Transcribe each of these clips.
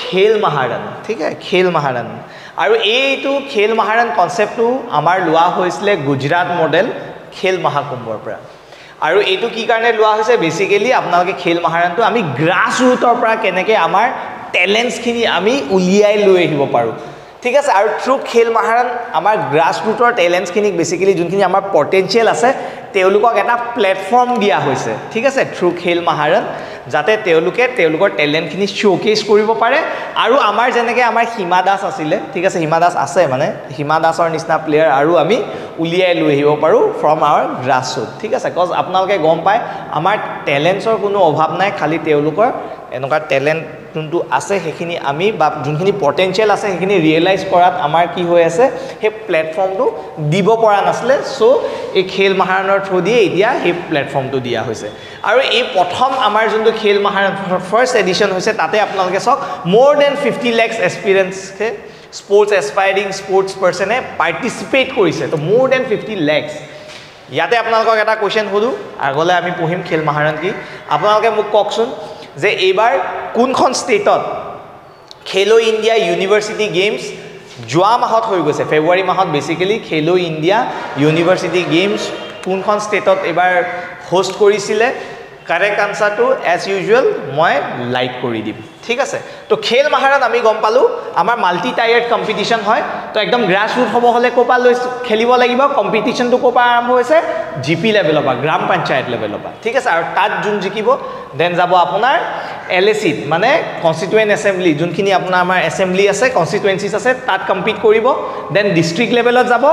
খেল মহাৰণ ঠিক আছে খেল মহাৰণ আৰু এইটো খেল মহাৰণ কনসেপ্টটো আমাৰ লোৱা হৈছিল গুজৰাট মডেল খেল মহাকুম্ভৰ পৰা আৰু এইটো কি কাৰণে লোৱা হৈছে বেসিক্যালি আপোনালোকে খেল মহাৰণটো আমি গ্ৰাস ৰুটৰ পৰা কেনেকৈ আমাৰ টেলেন্টছ খিনি আমি উলিয়াই লৈ আহিব পাৰো ঠিক আছে আৰু থ্ৰু খেল মহাৰণ আমাৰ গ্ৰাস ৰুটৰ টেলেন্টছ খিনি বেসিক্যালি যোনখিনি আমাৰ পটেনশিয়াল আছে তেওঁলোকক এটা প্ল্যাটফৰ্ম দিয়া হৈছে ঠিক আছে থ্ৰু খেল মহাৰণ যাতে তেওঁলোকৰ টেলেন্ট খিনি শোকেস কৰিব পাৰে আৰু আমাৰ যেনেকৈ আমাৰ হিমা দাস আছিল ঠিক আছে হিমা দাস আছে মানে হিমা দাসৰ নিচিনা প্লেয়াৰ আৰু আমি উলিয়াই লৈ আহিব পাৰো ফ্ৰম আৱাৰ গ্ৰাস ৰুট ঠিক আছে কজ আপোনালোকে গম পায় আমাৰ টেলেন্টছৰ কোনো অভাৱ নাই খালি তেওঁলোকৰ এনেকুৱা টেলেন্ট যোনটো আছে সেইখিনি আমি বা যোনখিনি পটেনশিয়াল আছে সেইখিনি ৰিয়েলাইজ কৰাত আমাৰ কি হৈ আছে সেই প্ল্যাটফৰ্মটো দিব পৰা নাছিলে সো এই খেল মহাৰণৰ থ্ৰু দিয়ে এতিয়া সেই প্ল্যাটফৰ্মটো দিয়া হৈছে আৰু এই প্ৰথম আমাৰ যোনটো খেল মহাৰণ ফাৰ্ষ্ট এডিশন হৈছে তাতে আপোনালোকে সক মোৰ দেন 50 lakh experience sports aspiring sports পাৰ্সনে পাৰ্টিসিপেট কৰিছে তো মোৰ দেন 50 লাখ ইয়াতে আপোনালোকক এটা কোৱেশ্চন হলু আগলে আমি পঢ়িম খেল মহাৰণ কি আপোনালোকে মোক কওকচোন যে এইবাৰ কোনখন ষ্টেটত খেলো ইণ্ডিয়া ইউনিভাৰ্সিটি গেমছ যোৱা মাহত হৈ গৈছে ফেব্ৰুৱাৰী মাহত বেসিক্যালি খেলো ইণ্ডিয়া ইউনিভাৰ্সিটি গেমছ কোনখন ষ্টেটত এবাৰ হোস্ট কৰিছিলে কাৰেক্ট আনসাৰটো এজ ইউজুয়াল মই লাইক কৰি দিম ঠিক আছে তো খেল মহাৰণ আমি গম পালো আমাৰ মাল্টি টায়াৰ্ড কম্পিটিশন হয় তো একদম গ্ৰাস ৰুট হ'ব হলে কোপা লৈ খেলিব লাগিব কম্পিটিশনটো কোপা আৰম্ভ হৈছে জিপি লেভেলৰ পৰা গ্ৰাম পঞ্চায়ত লেভেলৰ পৰা ঠিক আছে আৰু তাত যোন জিকিব দেন যাব আপোনাৰ এলএসি মানে কনস্টিটুয়েন্ট এসেম্বলি যোনখিনি আপোনাৰ আমাৰ এসেম্বলি আছে কনস্টিটুয়েন্সিছ আছে তাত কম্পিট কৰিব দেন ডিস্ট্ৰিক্ট লেভেলত যাব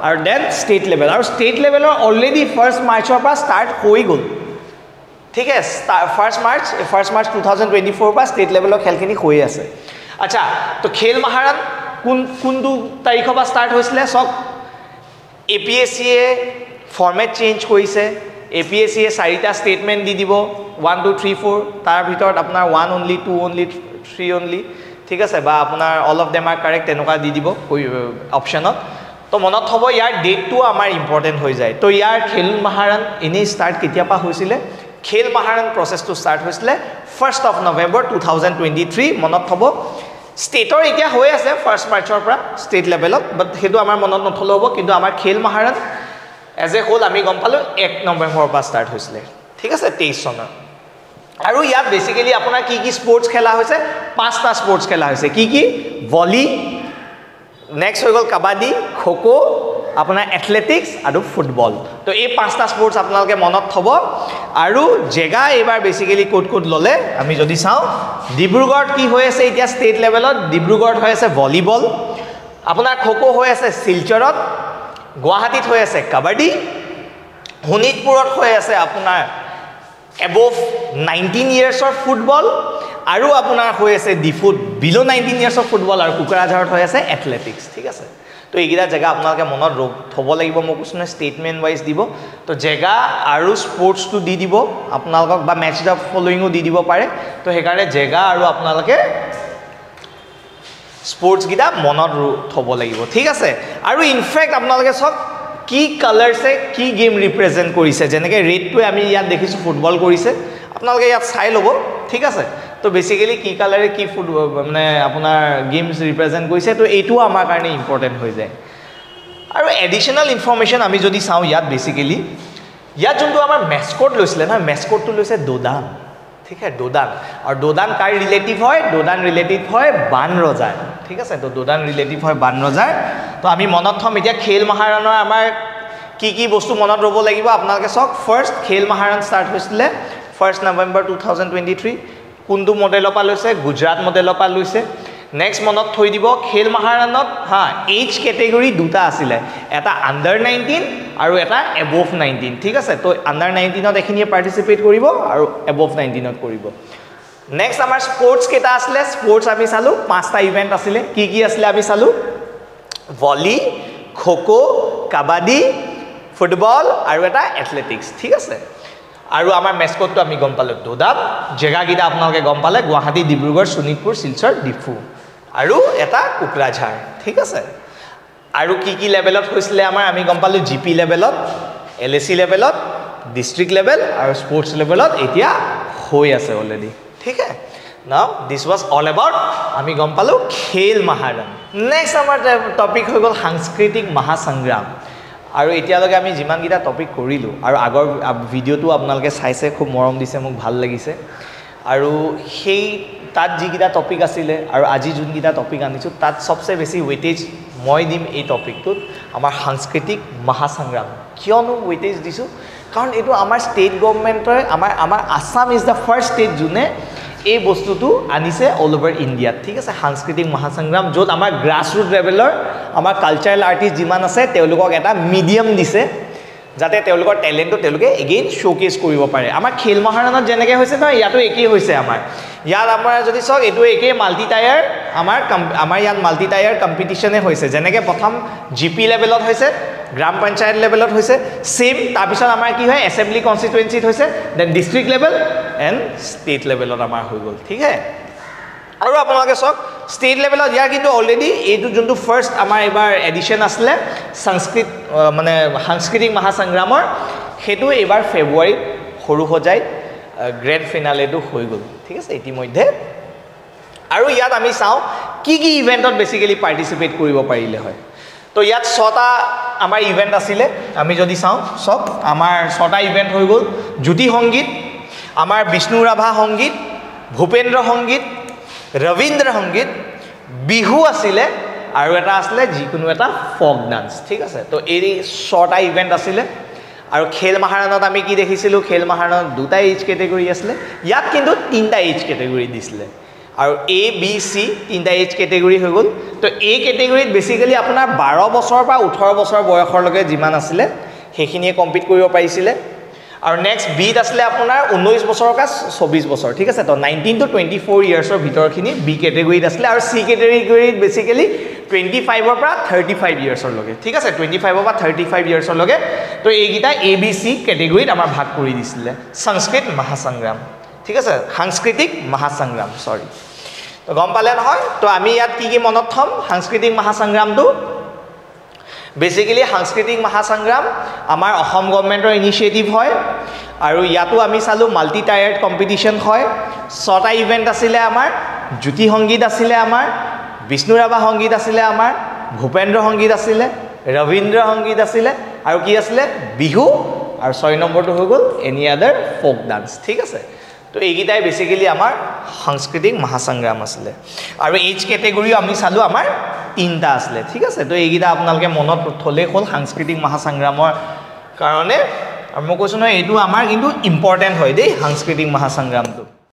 আৰু দেন ষ্টেট লেভেল আৰু ষ্টেট লেভেলৰ অলৰেডি ফাৰ্স্ট মাৰ্চৰ পৰা ষ্টাৰ্ট হৈ গ'ল ঠিক আছে ফাৰ্স্ট মাৰ্চ 2024 পা স্টেট লেভেলৰ খেলখিনি হৈ আছে আচ্ছা তো খেল মহাৰণ কোনটো তাৰিখৰ পৰা ষ্টাৰ্ট হৈছিল সক এপিএসসি এ ফৰম্যাট চেঞ্জ কৰিছে এপিএসসি এ 4টা স্টেটমেন্ট দি দিব 1 2 3 4 তাৰ ভিতৰত আপোনাৰ 1 only 2 only 3 only ঠিক আছে বা আপোনাৰ all of them R correct এনেকুৱা দি দিব অপশনত তো মনত হ'ব ইয়াৰ ডেটটো আমাৰ ইম্পৰ্টেন্ট হৈ যায় তো ইয়াৰ খেল মহাৰণ এনে ষ্টাৰ্ট কেতিয়া পা হৈছিল খেল মহাৰণ প্ৰসেসটো ষ্টাৰ্ট হৈছিল 1st of November 2023 মনত হ'ব ষ্টেটৰ এতিয়া হৈ আছে ফাৰ্স্ট মাৰ্চৰ পৰা ষ্টেট লেভেলত বাট হেতু আমাৰ মনত নথলে হ'ব কিন্তু আমাৰ খেল মহাৰণ এজ এ হোল আমি গম পালো 1 নৱেম্বৰৰ পৰা ষ্টাৰ্ট হৈছিল ঠিক আছে 23 চনৰ আৰু ইয়াত বেসিক্যালি আপোনাৰ কি কি স্পোর্টস খেলা হৈছে 5টা স্পোর্টস খেলা হৈছে কি ভলি নেক্সট হৈ গ'ল কাবাডি খোখো আপোনাৰ এথলেটিক্স আৰু ফুটবল তো এই 5টা স্পোৰ্টস আপোনালোকে মনত থব আৰু জেগা এবাৰ বেসিক্যালি কোড ললে আমি যদি চাও ডিব্ৰুগড়ত কি হৈ আছে এতিয়া ষ্টেট লেভেলত ডিব্ৰুগড়ত হৈ আছে ভলিবল আপোনাৰ খোখো হৈ আছে শিলচৰত গুৱাহাটীত হৈ আছে কাবাডি শোণিতপুৰত হৈ আছে আপোনাৰ above 19 yearsৰ ফুটবল আৰু আপোনাৰ হৈ আছে ডিফুট বিলো 19 yearsৰ ফুটবল আৰু কুকৰাঝাৰত হৈ আছে এথলেটিক্স ঠিক আছে তো এইগিলা জায়গা আপোনালোকে মনত থব লাগিব মোক কোনে স্টেটমেন্ট ওয়াইজ দিব তো জায়গা আৰু স্পোর্টস টু দি দিব আপোনালোকক বা ম্যাচ দ্য ফলোইংও দি দিব পাৰে তো হেকাৰে জায়গা আৰু আপোনালোকে স্পোৰ্টস গিটা মনত থব লাগিব ঠিক আছে আৰু ইনফ্যাক্ট আপোনালোকে সব কি কালাৰসে কি গেম ৰিপ্ৰেজেন্ট কৰিছে যেনেকৈ ৰেডটোৱে আমি ইয়াত দেখিছো ফুটবল কৰিছে আপোনালোকে ইয়াত চাই লব ঠিক আছে তো বেসিক্যালি কি কালাৰে কি ফুটবল মানে আপোনাৰ গেমস ৰিপ্ৰেজেন্ট কৰিছে তো এইটো আমাৰ কাৰণে ইম্পৰ্টেন্ট হৈ যায় আৰু এডিশনাল ইনফৰমেশন আমি যদি চাও ইয়াত বেসিক্যালি ইয়াত যোনটো আমাৰ মেসকট লৈছিলে না মেসকটটো লৈছে দোদান ঠিক আছে দোদান আৰু দোদান কাৰ ৰিলেটিভ হয় দোদান ৰিলেটিভ হয় বান ৰজাৰ ঠিক আছে তো দোদান ৰিলেটিভ হয় বান ৰজাৰ তো আমি মনত থম এতিয়া খেল মহাৰণৰ আমাৰ কি বস্তু মনত ৰব লাগিব আপোনালোকে সক ফাৰ্স্ট খেল মহাৰণ ষ্টাৰ্ট হৈছিলে 1st November 2023 কোনটো মডেলৰ পৰা লৈছে গুজৰাট মডেলৰ পৰা লৈছে নেক্সট মনত থৈ দিব খেল মহাৰণত এজ ক্যাটেগৰি দুটা আছিল এটা আন্ডাৰ 19 আৰু এটা এবভ 19 ঠিক আছে তো আন্ডাৰ 19ত এখিনিয়ে পাৰ্টিসিপেট কৰিব আৰু এবভ 19ত কৰিব নেক্সট আমাৰ স্পোর্টস কেটা আছিল স্পোর্টস আমি চালু 5টা ইভেন্ট আছিল কি আছিল আমি চালু ভলি খোখো কাবাডি ফুটবল আৰু এটা এথলেটিক্স ঠিক আছে আৰু আমাৰ মেসকটটো আমি গম পালো দোদাম জেগা গিটা আপোনালোকে গম পালে গুৱাহাটী ডিব্ৰুগড় শোণিতপুৰ শিলচৰ ডিফু আৰু এটা কুকৰাঝাৰ ঠিক আছে আৰু কি লেভেলত হৈছিল আমাৰ আমি গম পালো জিপি লেভেলত এলএসি লেভেলত ডিস্ট্ৰিক্ট লেভেল আৰু স্পোৰ্টস লেভেলত এতিয়া হৈ আছে অলৰেডি ঠিক আছে Now this was all about আমি গম পালো খেল মহাৰণ নেক্সট আমাৰ টপিক হৈ গল সাংস্কৃতিক মহাসংগ্ৰাম আৰু এতিয়ালৈকে আমি যিমান গিটা টপিক কৰিলো আৰু আগৰ ভিডিওটো আপোনালোকে চাইছে খুব মৰম দিছে মোক ভাল লাগিছে আৰু সেই তাত যিগিটা টপিক আছিলে আৰু আজি যোনগিটা টপিক আনিছো তাত সবচে বেছি ওয়েটেজ মই দিম এই টপিকটোত আমাৰ সাংস্কৃতিক মহাসংগ্ৰাম কিয়নো ওয়েটেজ দিছো কাৰণ এটো আমাৰ ষ্টেট গভৰ্নমেন্টৰ আমাৰ Assam is the first state যোনে এই বস্তুটো আনিছে অল ওভাৰ ইন্ডিয়া ঠিক আছে সাংস্কৃতিক মহাসংগ্ৰাম যত আমাৰ গ্ৰাসৰুট লেভেলৰ আমাৰ কালচাৰাল আৰ্টিষ্ট যিমান আছে তেওঁলোকক এটা মিডিয়াম দিছে যাতে তেওঁলোকৰ ট্যালেন্টটো তেওঁলোকে এগেইন শোকেস কৰিব পাৰে আমাৰ খেল মহাৰণত যেনেকৈ হৈছে ন ইয়াতো একেই হৈছে আমাৰ ইয়াত আমাৰ যদি সক এটো একেই মাল্টি টায়াৰ আমাৰ ইয়াত মাল্টি টায়াৰ কম্পিটিশনে হৈছে যেনেকৈ প্ৰথম জিপি লেভেলত হৈছে গ্ৰাম পঞ্চায়ত লেভেলত হৈছে সেম তাৰ পিছত আমাৰ কি হয় এসেম্বলি কনস্টিটুৱেন্সিত হৈছে then district level and state লেভেলত আমাৰ হৈ গল ঠিক আছে আৰু আপোনালোকে সক ষ্টেট লেভেলত ইয়াৰ কিন্তু অলৰেডি এইটো যোনটো ফাৰ্স্ট আমাৰ এবাৰ এডিশন আসলে সংস্কৃত মানে সাংস্কৃতিক মহাসংগ্ৰামৰ হেতু এবাৰ ফেব্ৰুৱাৰী সৰু হজাই গ্ৰেন্ড ফিনালেটো হৈ গল ঠিক আছে ইতিমধ্যে আৰু ইয়াত আমি চাও কি ইভেন্টত বেসিক্যালি পাৰ্টিসিপেট কৰিব পাৰিলে হয় তো ইয়াত 6টা আমাৰ ইভেন্ট আছিলে আমি যদি চাও সব আমাৰ 6টা ইভেন্ট হৈ গল জ্যোতি সংগীত আমাৰ বিষ্ণু ৰাভা সংগীত ভূপেন্দ্ৰ সংগীত ৰবীন্দ্ৰ সংগীত বিহু আছিলে আৰু এটা আছিলে যিকোনো এটা ফক ডান্স ঠিক আছে তো এই 6টা ইভেন্ট আছিলে আৰু খেল মহাৰণত আমি কি দেখিছিলো খেল মহাৰণত দুটা এজ ক্যাটাগৰী আছিলে ইয়াত কিন্তু তিনটা এজ ক্যাটাগৰী দিছিলে আৰু এ বি সি তিনটা এজ ক্যাটাগৰী হৈ গল তো এই ক্যাটাগৰীত বেসিক্যালি আপোনাৰ 12 বছৰ পৰা 18 বছৰ বয়সৰলৈকে যিমান আছিলে সেইখিনিয়ে কম্পিট কৰিব পাৰিছিলে আৰু নেক্সট বিত আসলে আপোনাৰ 19 বছৰৰ কা 24 বছৰ ঠিক আছে তো 19 to 24 ইয়াৰ্ছৰ ভিতৰখিনি বি ক্যাটাগৰীত আসলে আৰু সি ক্যাটাগৰীত বেসিক্যালি 25 ৰ পৰা 35 ইয়াৰ্ছৰ লগে ঠিক আছে 25 ৰ পৰা 35 ইয়াৰ্ছৰ লগে তো এইগিটা এ বি সি ক্যাটাগৰীত আমাৰ ভাগ কৰি দিছিলে সংস্কৃত মহাসংগ্ৰাম ঠিক আছে সাংস্কৃতিক মহাসংগ্ৰাম সৰি তো গম পালে নহয় তো আমি ইয়াত কি মনত থম সাংস্কৃতিক মহাসংগ্ৰামটো বেসিক্যালি সাংস্কৃতিক মহাসংগ্ৰাম আমাৰ অসম গভৰ্নমেন্টৰ ইনিশিয়েটিভ হয় আৰু ইয়াতো আমি চালু মাল্টি টায়াৰ্ড কম্পিটিশন হয় 6টা ইভেন্ট আছিলে আমাৰ জ্যোতি সংগীত আছিলে আমাৰ বিষ্ণু ৰাভা সংগীত আছিলে আমাৰ ভূপেন্দ্ৰ সংগীত আছিলে ৰবীন্দ্ৰ সংগীত আছিলে আৰু কি আছিলে বিহু আৰু 6 নম্বৰটো হৈ গল এনি আদাৰ ফক ডান্স ঠিক আছে তো এইগিটাই বেসিক্যালি আমাৰ সাংস্কৃতিক মহাসংগ্ৰাম আছিলে আৰু এজ ক্যাটাগৰী আমি চালু আমাৰ তিনটা আছিলে ঠিক আছে তো এইগিটা আপোনালোকে মনত থলে হল সাংস্কৃতিক মহাসংগ্ৰামৰ কাৰণে আৰু মই কৈছো নহয় এইটো আমাৰ কিন্তু ইম্পৰ্টেন্ট হয় দেই সাংস্কৃতিক মহাসংগ্ৰামটো